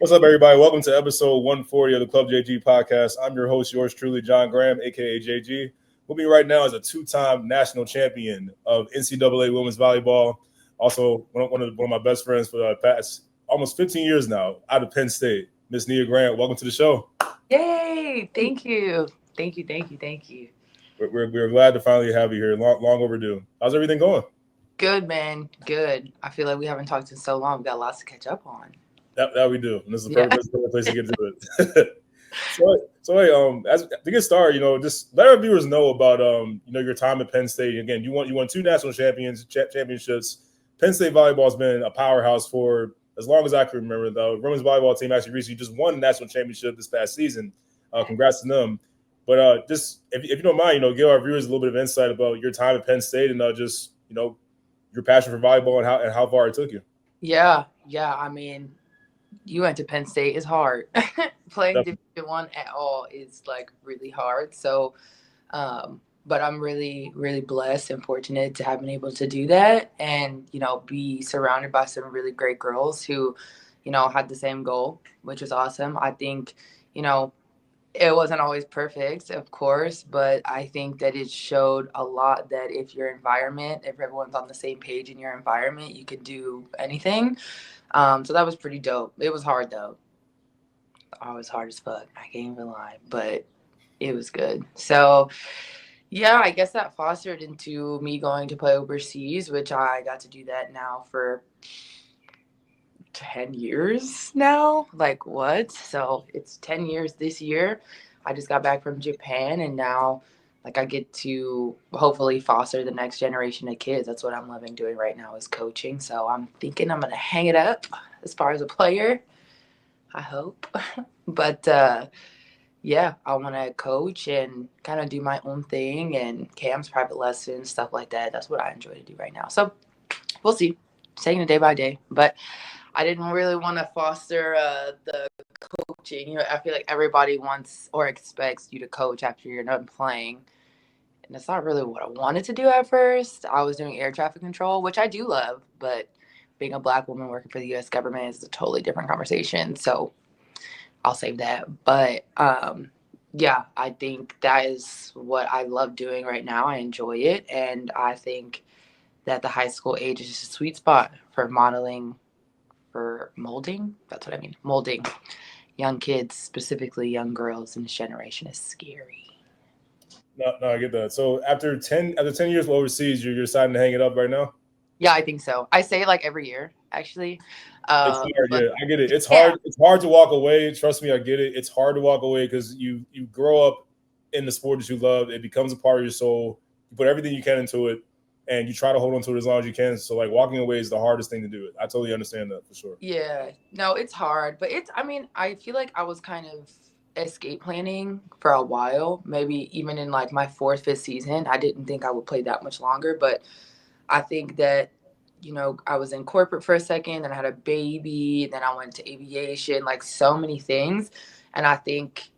What's up, everybody? Welcome to episode 140 of the Club JG podcast. I'm your host, yours truly, John Graham, aka JG. With me right now is a two-time national champion of NCAA women's volleyball. Also, one of my best friends for the past almost 15 years now, out of Penn State, Miss Nia Grant. Welcome to the show. Yay! Thank you. We're glad to finally have you here. Long overdue. How's everything going? Good, man. Good. I feel like we haven't talked in so long. We've got lots to catch up on. That we do. And this is the perfect place to get to it. So, as to get started, just let our viewers know about your time at Penn State. Again, you won two national championships. Penn State volleyball has been a powerhouse for as long as I can remember. The women's volleyball team actually recently just won the national championship this past season. Congrats to them. But just if you don't mind, give our viewers a little bit of insight about your time at Penn State and your passion for volleyball and how far it took you. Yeah. I mean, you went to Penn State is hard. Playing Division I at all is like really hard. So, but I'm really, really blessed and fortunate to have been able to do that and, be surrounded by some really great girls who, had the same goal, which was awesome. I think, it wasn't always perfect, of course, but I think that it showed a lot that if everyone's on the same page in your environment, you can do anything. So that was pretty dope. It was hard though. Always hard as fuck. I can't even lie, but it was good. So yeah, I guess that fostered into me going to play overseas, which I got to do that now for 10 years now. Like what? So it's 10 years this year. I just got back from Japan and now I get to hopefully foster the next generation of kids. That's what I'm loving doing right now is coaching. So I'm thinking I'm going to hang it up as far as a player. I hope. But yeah, I want to coach and kind of do my own thing and camps, private lessons, stuff like that. That's what I enjoy to do right now. So we'll see. Taking it day by day. But I didn't really want to foster the coaching. I feel like everybody wants or expects you to coach after you're done playing. And it's not really what I wanted to do at first. I was doing air traffic control, which I do love. But being a Black woman working for the U.S. government is a totally different conversation. So I'll save that. But yeah, I think that is what I love doing right now. I enjoy it. And I think that the high school age is just a sweet spot for modeling. For molding, that's what I mean. Molding young kids, specifically young girls in this generation, is scary. No, I get that. So after 10 years overseas, you're deciding to hang it up right now? Yeah, I think so. I say it like every year, actually. It's hard, yeah, I get it. It's hard. It's hard to walk away. Trust me, I get it. It's hard to walk away because you grow up in the sport that you love. It becomes a part of your soul. You put everything you can into it. And you try to hold on to it as long as you can. So, walking away is the hardest thing to do. I totally understand that for sure. Yeah. No, it's hard. But I feel like I was kind of escape planning for a while. Maybe even in, my 4th, 5th season. I didn't think I would play that much longer. But I think that, I was in corporate for a second. Then I had a baby. Then I went to aviation. So many things. And I think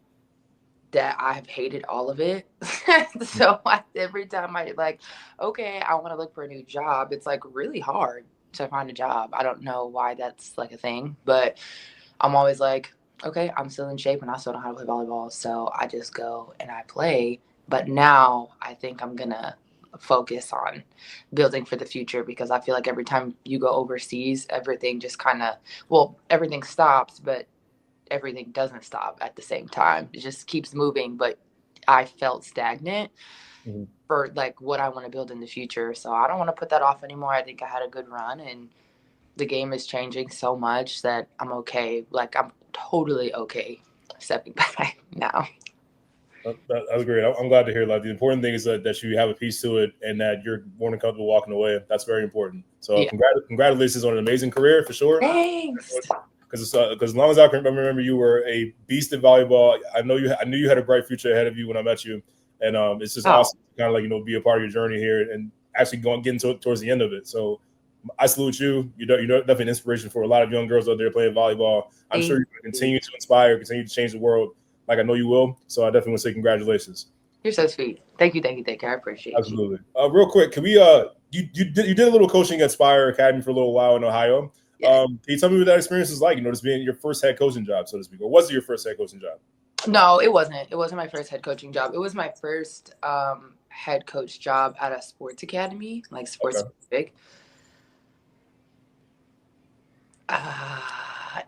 that I have hated all of it. So every time I okay, I want to look for a new job, it's really hard to find a job. I don't know why that's a thing, but I'm always okay, I'm still in shape and I still know how to play volleyball. So I just go and I play. But now I think I'm going to focus on building for the future because I feel like every time you go overseas, everything just everything stops, but everything doesn't stop at the same time. It just keeps moving, but I felt stagnant for what I want to build in the future. So I don't want to put that off anymore. I think I had a good run and the game is changing so much that I'm okay. I'm totally okay stepping back now. That's great. I'm glad to hear that. The important thing is that you have a piece to it and that you're more than comfortable walking away. That's very important. So yeah. Congratulations on an amazing career for sure. Thanks. Because as long as I can remember, you were a beast at volleyball. I knew you had a bright future ahead of you when I met you, and it's just awesome to kind of be a part of your journey here and actually getting towards the end of it. So I salute you. You're definitely an inspiration for a lot of young girls out there playing volleyball. I'm sure you're going to continue to inspire, continue to change the world, like I know you will. So I definitely want to say congratulations. You're so sweet. Thank you. I appreciate Absolutely. Real quick, can we? You did a little coaching at Spire Academy for a little while in Ohio. Can you tell me what that experience is like? Just being your first head coaching job, so to speak, or was it your first head coaching job? No, it wasn't. It wasn't my first head coaching job. It was my first head coach job at a sports academy, like sports specific.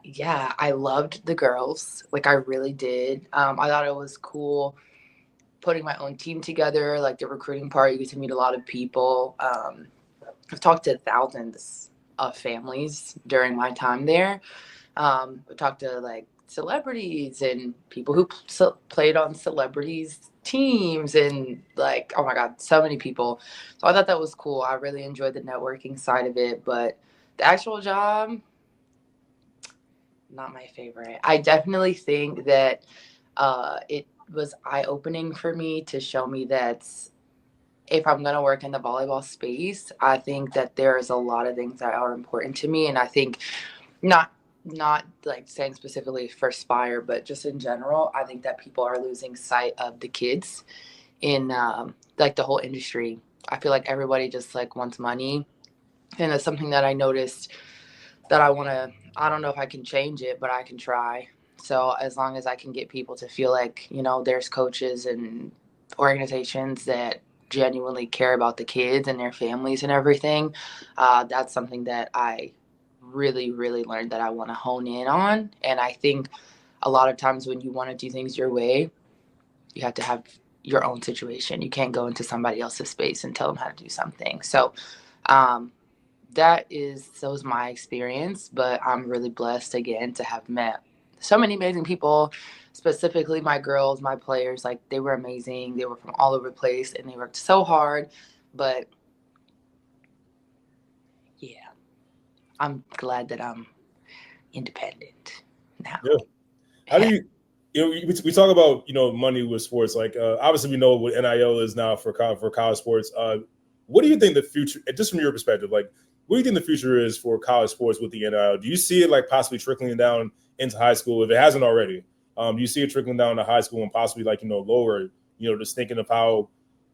Yeah, I loved the girls. Like I really did. I thought it was cool putting my own team together, like the recruiting part. You get to meet a lot of people. I've talked to thousands of families during my time there. I talked to like celebrities and people who played on celebrities teams and like, oh my God, so many people. So I thought that was cool. I really enjoyed the networking side of it, but the actual job, not my favorite. I definitely think that it was eye-opening for me to show me that if I'm going to work in the volleyball space, I think that there's a lot of things that are important to me. And I think not like saying specifically for Spire, but just in general, I think that people are losing sight of the kids in like the whole industry. I feel like everybody just like wants money. And it's something that I noticed that I don't know if I can change it, but I can try. So as long as I can get people to feel like, there's coaches and organizations that genuinely care about the kids and their families and everything, that's something that I really, really learned that I want to hone in on. And I think a lot of times when you want to do things your way, you have to have your own situation. You can't go into somebody else's space and tell them how to do something. So, that was my experience, but I'm really blessed again to have met so many amazing people, specifically my girls, my players. Like they were amazing. They were from all over the place and they worked so hard. But yeah, I'm glad that I'm independent now. Yeah. How do we talk about, money with sports, like obviously we know what NIL is now for college sports. What do you think the future, just from your perspective, like what do you think the future is for college sports with the NIL? Do you see it like possibly trickling down into high school if it hasn't already? Do you see it trickling down to high school and possibly like, lower, just thinking of how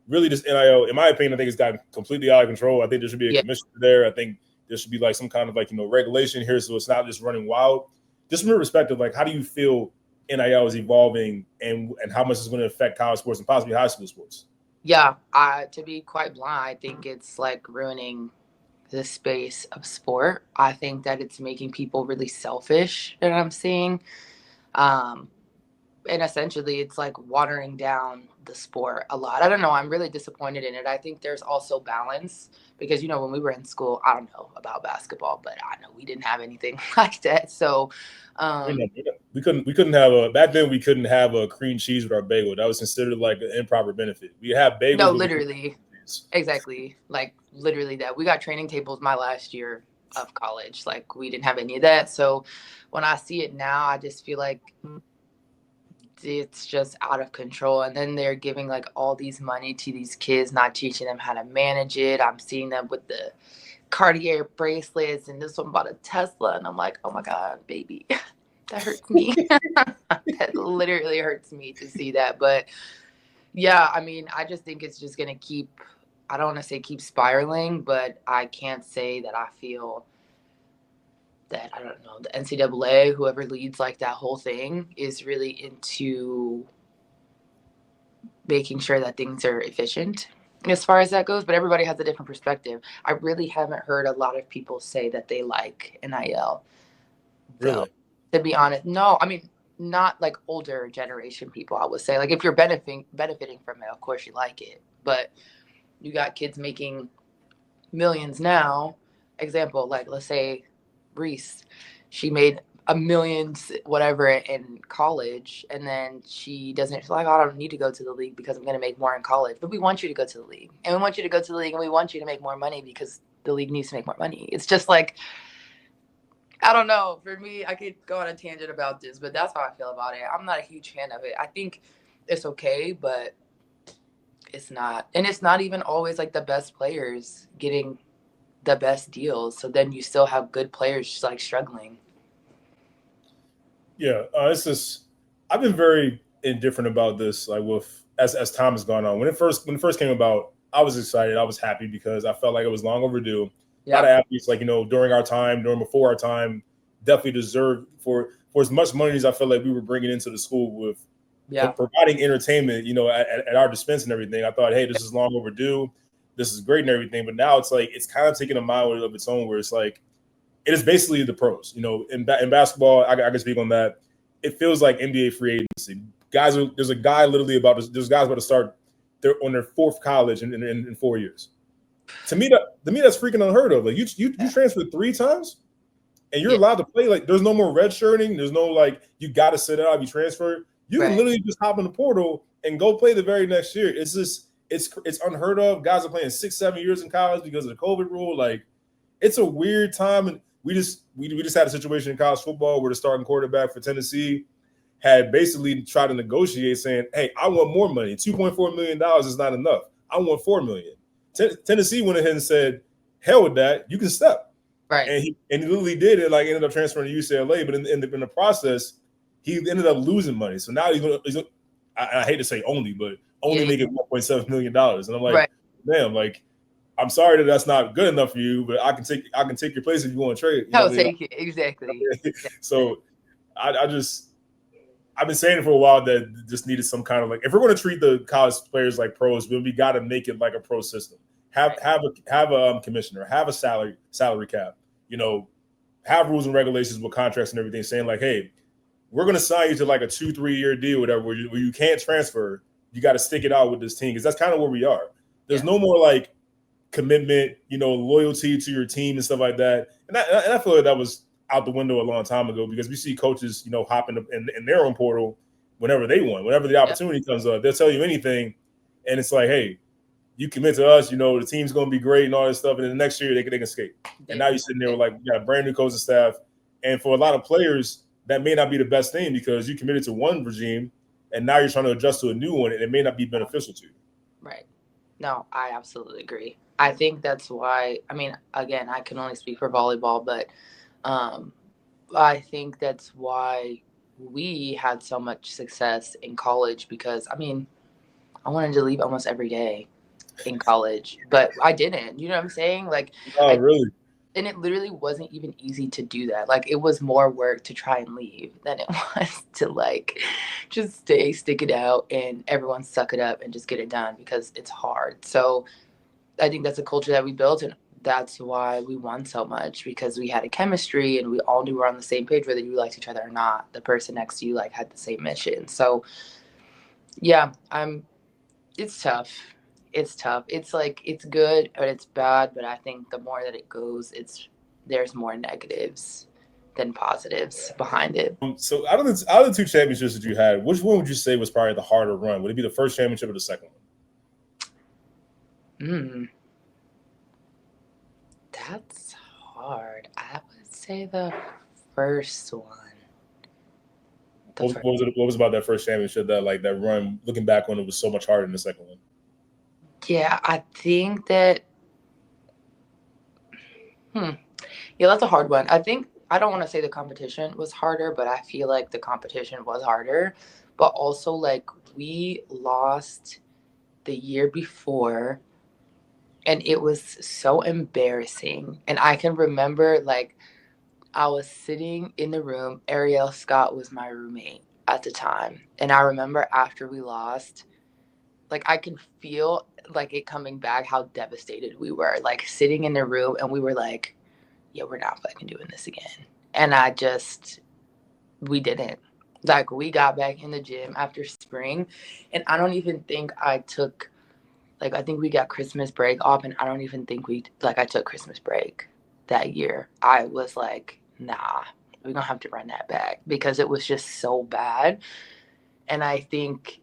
really this NIL, in my opinion, I think it's gotten completely out of control. I think there should be a commissioner there. I think there should be like some kind of like, regulation here so it's not just running wild. Just from your perspective, like how do you feel NIL is evolving and how much is going to affect college sports and possibly high school sports? Yeah, to be quite blunt, I think it's like ruining the space of sport. I think that it's making people really selfish, that I'm seeing. And essentially it's like watering down the sport a lot. I don't know. I'm really disappointed in it. I think there's also balance because, when we were in school, I don't know about basketball, but I know we didn't have anything like that. So we couldn't have back then we couldn't have a cream cheese with our bagel. That was considered like an improper benefit. We have bagels. No, literally. Exactly. Like literally that. We got training tables my last year of college. Like we didn't have any of that. So when I see it now, I just feel like it's just out of control. And then they're giving like all these money to these kids, not teaching them how to manage it. I'm seeing them with the Cartier bracelets and this one bought a Tesla. And I'm like, oh my God, baby, that hurts me. That literally hurts me to see that. But yeah, I mean, I just think it's just going to keep, I don't want to say keep spiraling, but I can't say that I feel that, I don't know, the NCAA, whoever leads like that whole thing is really into making sure that things are efficient as far as that goes. But everybody has a different perspective. I really haven't heard a lot of people say that they like NIL. Really? To be honest, no, I mean, not like older generation people, I would say. Like if you're benefiting from it, of course you like it. But you got kids making millions now. Example, like let's say Reese, she made a million whatever in college, and then she's like, oh, I don't need to go to the league because I'm going to make more in college. But we want you to go to the league, and we want you to go to the league, and we want you to make more money because the league needs to make more money. It's just like, I don't know. For me, I could go on a tangent about this, but that's how I feel about it. I'm not a huge fan of it. I think it's okay, but it's not. And it's not even always like the best players getting the best deals. So then you still have good players just like struggling. Yeah, it's just I've been very indifferent about this. Like with as time has gone on, when it first came about, I was excited. I was happy because I felt like it was long overdue. A lot of athletes, like, during our time, before our time, definitely deserve for as much money as I feel like we were bringing into the school with providing entertainment, at our dispense and everything. I thought, hey, this is long overdue. This is great and everything. But now it's like, it's kind of taking a mind of its own, where it's like, it is basically the pros. In basketball, I can speak on that. It feels like NBA free agency. There's guys about to start on their fourth college in 4 years. To me, that's freaking unheard of. Like, you transferred 3 times, and you're allowed to play. Like, there's no more red shirting. There's no, like, you got to sit out. You transfer. You can literally just hop in the portal and go play the very next year. It's just it's unheard of. Guys are playing 6-7 years in college because of the COVID rule. Like, it's a weird time, and we just had a situation in college football where the starting quarterback for Tennessee had basically tried to negotiate, saying, "Hey, I want more money. $2.4 million is not enough. I want $4 million." Tennessee went ahead and said, "Hell with that. You can step." Right. And he literally did it. Like, ended up transferring to UCLA, but in the process, he ended up losing money. So now I hate to say only making $1.7 million. And I'm like, damn, like, I'm sorry that that's not good enough for you, but I can take your place if you want to trade. I'll take it. Exactly. So I've been saying it for a while that just needed some kind of, like, if we're going to treat the college players like pros, we got to make it like a pro system. Have a commissioner, have a salary cap, have rules and regulations with contracts and everything, saying like, hey, we're going to sign you to like a 2-3 year deal, whatever, where you can't transfer. You got to stick it out with this team, because that's kind of where we are. There's no more like commitment, loyalty to your team and stuff like that. And I feel like that was out the window a long time ago, because we see coaches, hopping in their own portal whenever they want, whenever the opportunity comes up. They'll tell you anything, and it's like, hey, you commit to us, the team's going to be great and all this stuff, and then the next year they can escape. And now you're sitting there with, like, you got a brand new coaching staff, and for a lot of players, that may not be the best thing, because you committed to one regime, and now you're trying to adjust to a new one, and it may not be beneficial to you. Right. No, I absolutely agree. I think that's why, I mean, again, I can only speak for volleyball, but I think that's why we had so much success in college, because, I mean, I wanted to leave almost every day in college, but I didn't. You know what I'm saying? Like, really? And it literally wasn't even easy to do that. Like, it was more work to try and leave than it was to, like, just stick it out, and everyone suck it up and just get it done, because it's hard. So I think that's a culture that we built, and that's why we won so much, because we had a chemistry and we all knew we were on the same page, whether you liked each other or not. The person next to you, like, had the same mission. So yeah, it's tough. It's tough. It's like, it's good, but it's bad. But I think the more that it goes, there's more negatives than positives behind it. So out of the 2 championships that you had, which one would you say was probably the harder run? Would it be the first championship or the second one? That's hard. I would say the first one. What was about that first championship that, like, that run, looking back on it, was so much harder than the second one? Yeah, I think that. Yeah, that's a hard one. I don't want to say the competition was harder, but I feel like the competition was harder. But also, like, we lost the year before, and it was so embarrassing. And I can remember, like, I was sitting in the room. Ariel Scott was my roommate at the time. And I remember after we lost, like, I can feel, like, it coming back, how devastated we were. Like, sitting in the room, and we were like, yeah, we're not fucking doing this again. And we didn't. Like, we got back in the gym after spring, and I don't even think I took, like, I think we got Christmas break off, and I don't even think I took Christmas break that year. I was like, nah, we're gonna have to run that back, because it was just so bad. And I think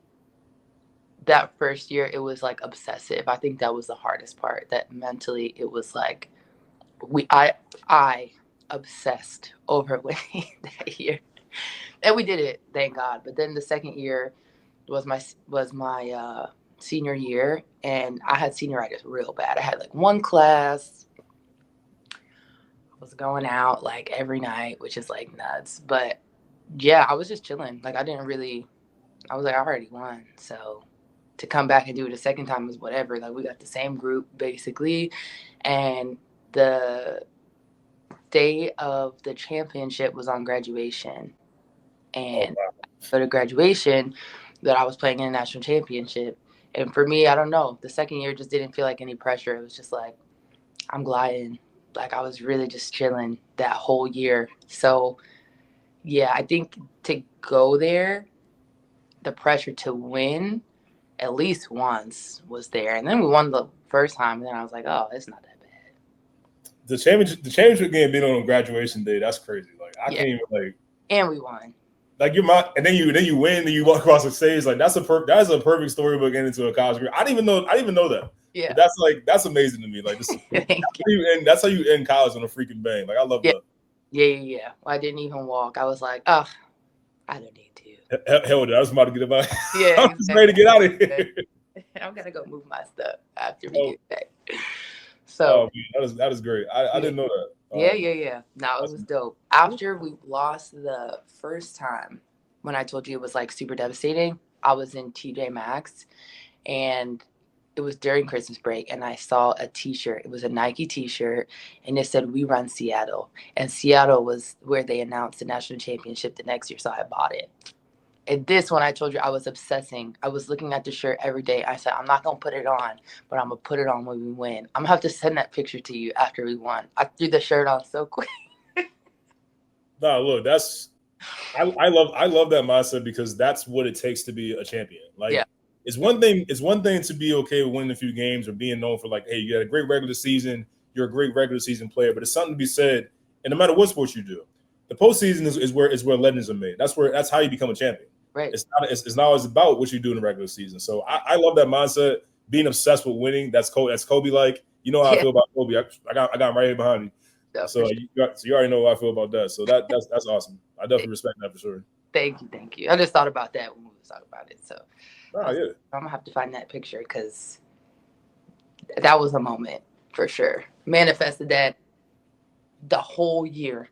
that first year, it was, like, obsessive. I think that was the hardest part, that mentally it was like, I obsessed over winning that year, and we did it, thank God. But then the second year was my senior year, and I had senioritis real bad. I had, like, one class. I was going out, like, every night, which is, like, nuts. But yeah, I was just chilling. Like, I was like, I already won, so to come back and do it a second time was whatever. Like, we got the same group basically, and the day of the championship was on graduation. And for the graduation that I was playing in a national championship. And for me, I don't know, the second year just didn't feel like any pressure. It was just like, I'm gliding. Like I was really just chilling that whole year. So yeah, I think to go there, the pressure to win at least once was there. And then we won the first time. And then I was like, oh, it's not that bad. The championship game being on graduation day, that's crazy. Like I can't even like. And we won. Like you're my, and then you win, and you walk across the stage. Like that's a perfect storybook getting into a college career. I didn't even know that. Yeah, but that's amazing to me. Like this, that's how you end college on a freaking bang. Like I love that. Yeah. Well, I didn't even walk. I was like, oh, I don't need to. Hell, I was about to get about. Yeah, I'm just ready to get out of here. I'm gonna go move my stuff after we get back. So man, that is great. I didn't know that. Yeah. No, it was dope. After we lost the first time, when I told you it was like super devastating, I was in TJ Maxx, and it was during Christmas break, and I saw a T-shirt. It was a Nike T-shirt, and it said "We Run Seattle," and Seattle was where they announced the national championship the next year. So I bought it. And this one, I told you I was obsessing. I was looking at the shirt every day. I said, I'm not going to put it on, but I'm going to put it on when we win. I'm going to have to send that picture to you after we won. I threw the shirt on so quick. No, look, I love that mindset because that's what it takes to be a champion. Like it's one thing to be okay with winning a few games or being known for like, hey, you had a great regular season, you're a great regular season player, but it's something to be said, and no matter what sport you do, the postseason is where legends are made. That's how you become a champion. Right. It's not always about what you do in the regular season. So I love that mindset. Being obsessed with winning. That's Kobe like. You know how I feel about Kobe. I got him right here behind you. Yeah, so you already know how I feel about that. So that's awesome. I definitely respect that for sure. Thank you. I just thought about that when we were talking about it. So I'm gonna have to find that picture because that was a moment for sure. Manifested that the whole year.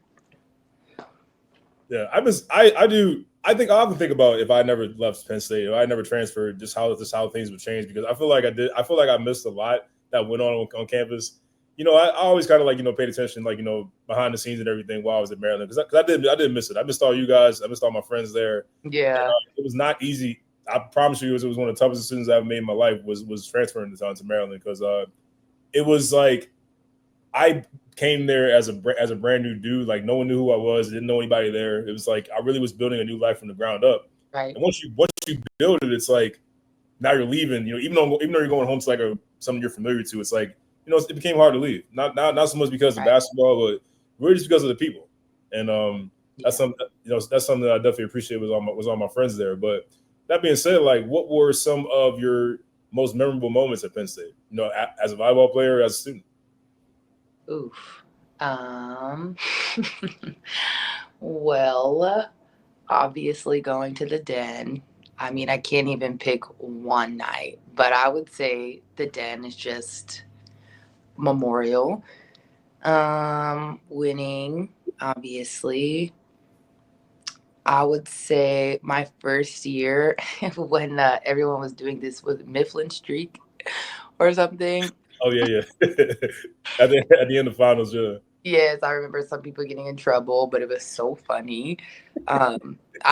Yeah, I think I often think about if I never left Penn State, if I never transferred, just how things would change because I feel like I missed a lot that went on campus. You know, I always kind of like, paid attention, like, behind the scenes and everything while I was at Maryland because I didn't miss it. I missed all you guys. I missed all my friends there. Yeah, and, it was not easy. I promise you, it was one of the toughest decisions I've made in my life was transferring to Maryland because it was like I came there as a brand new dude. Like no one knew who I was. Didn't know anybody there. It was like I really was building a new life from the ground up. Right. And once you build it, it's like now you're leaving. Even though you're going home to like something you're familiar to, it's like it became hard to leave. Not so much because of basketball, but really just because of the people. And that's something that's something that I definitely appreciate was all my friends there. But that being said, like what were some of your most memorable moments at Penn State? As a volleyball player, or as a student. Oof. Well, obviously going to the Den. I mean, I can't even pick one night, but I would say the Den is just memorial. Winning, obviously. I would say my first year when everyone was doing this with Mifflin streak or something. Oh yeah. at the end of finals, yeah. Yes, I remember some people getting in trouble, but it was so funny. I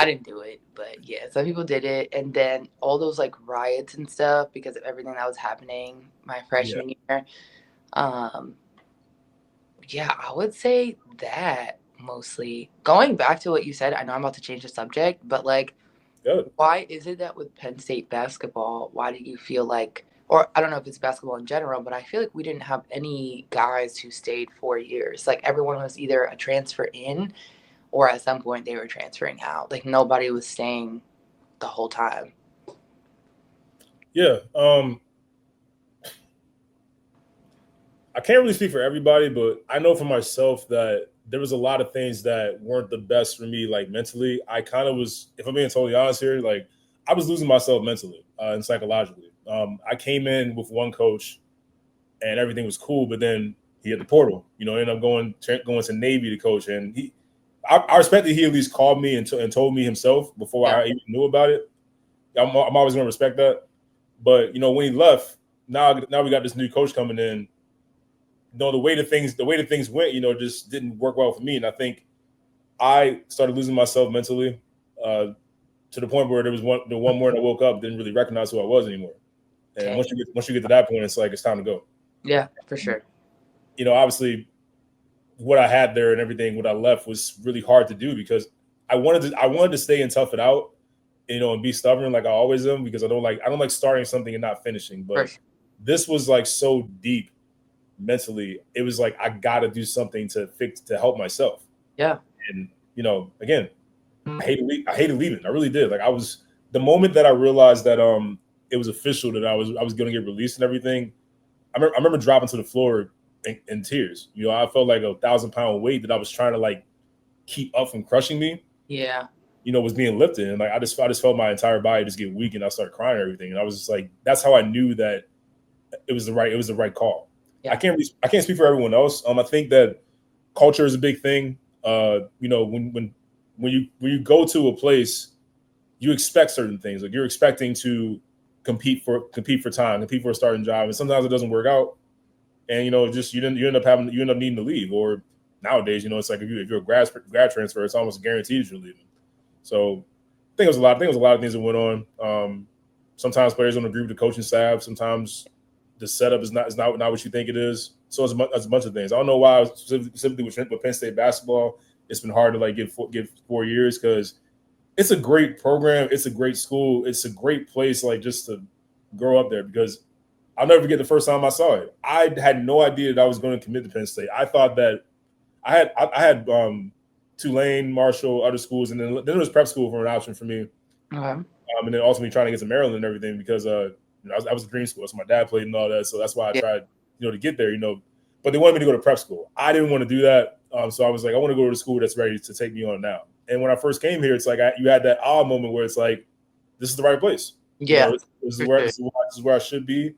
didn't do it, but yeah, some people did it. And then all those like riots and stuff because of everything that was happening my freshman year. Yeah, I would say that mostly. Going back to what you said, I know I'm about to change the subject, but like, why is it that with Penn State basketball, why do you feel like, or I don't know if it's basketball in general, but I feel like we didn't have any guys who stayed 4 years. Like everyone was either a transfer in or at some point they were transferring out. Like nobody was staying the whole time. Yeah. I can't really speak for everybody, but I know for myself that there was a lot of things that weren't the best for me, like mentally. I kind of was, if I'm being totally honest here, like I was losing myself mentally and psychologically. I came in with one coach and everything was cool, but then he had the portal, ended up going to Navy to coach. And I respect that he at least called me and told me himself before I even knew about it. I'm always going to respect that. But, when he left, now we got this new coach coming in the way that things went, just didn't work well for me. And I think I started losing myself mentally to the point where there was one morning I woke up, didn't really recognize who I was anymore. And once you get to that point, it's like it's time to go. Yeah, for sure. Obviously, what I had there and everything, what I left was really hard to do because I wanted to stay and tough it out, and be stubborn like I always am because I don't like starting something and not finishing. But this was like so deep mentally. It was like I got to do something to help myself. Yeah. And again, I hated leaving. I really did. Like the moment that I realized that it was official that I was going to get released and everything. I remember dropping to the floor in tears. I felt like a 1,000-pound weight that I was trying to like keep up from crushing me. Yeah. Was being lifted, and like I just felt my entire body just get weak, and I started crying and everything. And I was just like, that's how I knew that it was the right call. Yeah. I can't speak for everyone else. I think that culture is a big thing. When you go to a place, you expect certain things. Like you're expecting to compete for time, compete for a starting job, and sometimes it doesn't work out. And you end up needing to leave. Or nowadays, it's like if you're a grad transfer, it's almost guaranteed that you're leaving. So I think it was a lot of things that went on. Sometimes players don't agree with the coaching staff. Sometimes the setup is not what you think it is. So it's a bunch of things. I don't know why specifically with Penn State basketball, it's been hard to like get 4 years because it's a great program. It's a great school. It's a great place like just to grow up there because I'll never forget the first time I saw it. I had no idea that I was going to commit to Penn State. I thought that I had Tulane, Marshall, other schools, and then there was prep school for an option for me. And then ultimately trying to get to Maryland and everything because I was a dream school, so my dad played and all that. So that's why I tried, to get there, But they wanted me to go to prep school. I didn't want to do that. So I was like, I want to go to the school that's ready to take me on now. And when I first came here, it's like you had that awe moment where it's like, this is the right place. Yeah, this is where I should be.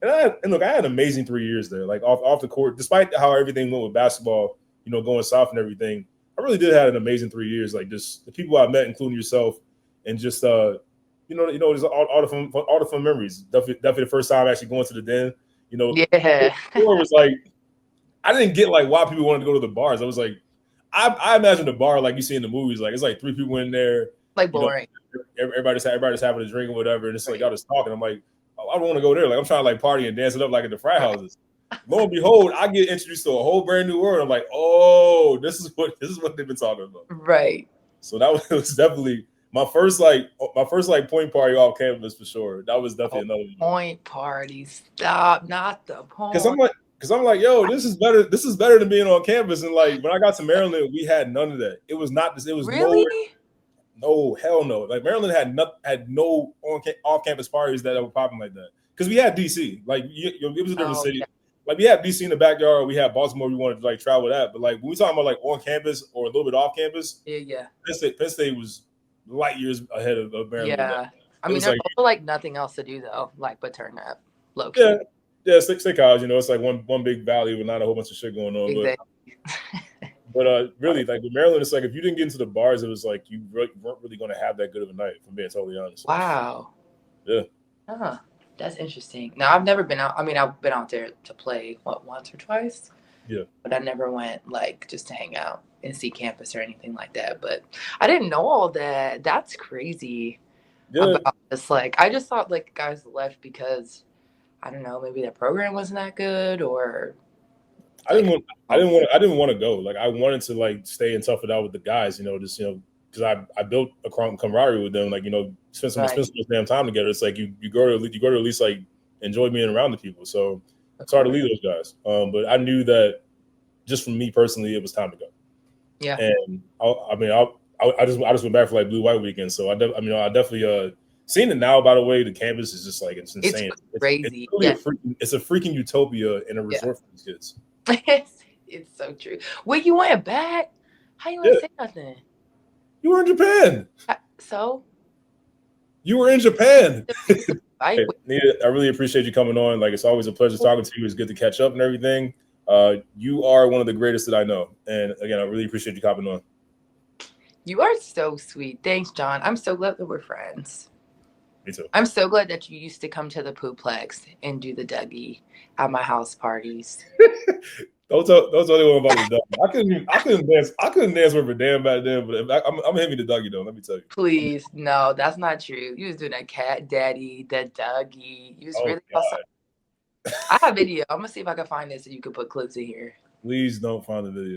And look, I had an amazing 3 years there, like off the court, despite how everything went with basketball, going south and everything. I really did have an amazing 3 years. Like just the people I met, including yourself, and just there's all the fun memories. Definitely the first time actually going to the den. Yeah. Before it was like I didn't get like why people wanted to go to the bars. I was like, I imagine the bar like you see in the movies, like it's like 3 people in there, like boring. Everybody's having a drink or whatever, and it's like y'all just talking. I'm like, I don't want to go there. Like I'm trying to like party and dance it up like at the frat houses. Lo and behold, I get introduced to a whole brand new world. I'm like, oh, this is what they've been talking about. Right. So that was definitely my first point party off campus for sure. That was definitely another point party. Stop, not the point. Because I'm like, yo, this is better. This is better than being on campus. And like when I got to Maryland, we had none of that. It was not this. It was really? No, hell no. Like Maryland had no off campus parties that were popping like that. Because we had DC. Like it was a different city. Okay. Like we had DC in the backyard. We had Baltimore. We wanted to like travel that. But like when we talking about like on campus or a little bit off campus, yeah. Penn State was light years ahead of Maryland. Yeah, I mean, there's also like nothing else to do though, like but turn up low key. Yeah, State College. It's like one big valley with not a whole bunch of shit going on. Exactly. But really, like with Maryland, it's like if you didn't get into the bars, it was like you weren't really going to have that good of a night. If I'm being totally honest. Wow. Yeah. Huh. That's interesting. Now I've never been out. I mean, I've been out there to play once or twice. Yeah. But I never went like just to hang out and see campus or anything like that. But I didn't know all that. That's crazy. Yeah. About this. Like I just thought like guys left because I don't know, maybe their program wasn't that good or. I didn't want to go. Like I wanted to like stay and tough it out with the guys. Because I built a camaraderie with them. Like spend some damn time together. It's like you go to at least like enjoy being around the people. So it's hard to leave those guys. But I knew that just for me personally, it was time to go. Yeah. And I just went back for like Blue White weekend. So I definitely seeing it now. By the way, the campus is just like it's insane. It's crazy. It's a freaking utopia in a resort for these kids. It's so true. Well, you went back. How you ain't say nothing? You were in Japan. So? You were in Japan. Hey, Nia, I really appreciate you coming on. Like, it's always a pleasure talking to you. It's good to catch up and everything. You are one of the greatest that I know. And again, I really appreciate you coming on. You are so sweet. Thanks, John. I'm so glad that we're friends. Me Me too. I'm so glad that you used to come to the Pooplex and do the Dougie at my house parties. Don't tell anyone about the Dougie. I couldn't dance. I couldn't dance with a damn back then. But I'm hitting the Dougie though. Let me tell you. Please, no, that's not true. You was doing a cat daddy, the Dougie. You was Oh really God. awesome. I have video. I'm gonna see if I can find this so you can put clips in here. Please don't find the video.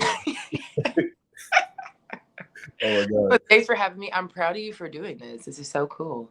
Oh my God. But thanks for having me. I'm proud of you for doing this. This is so cool.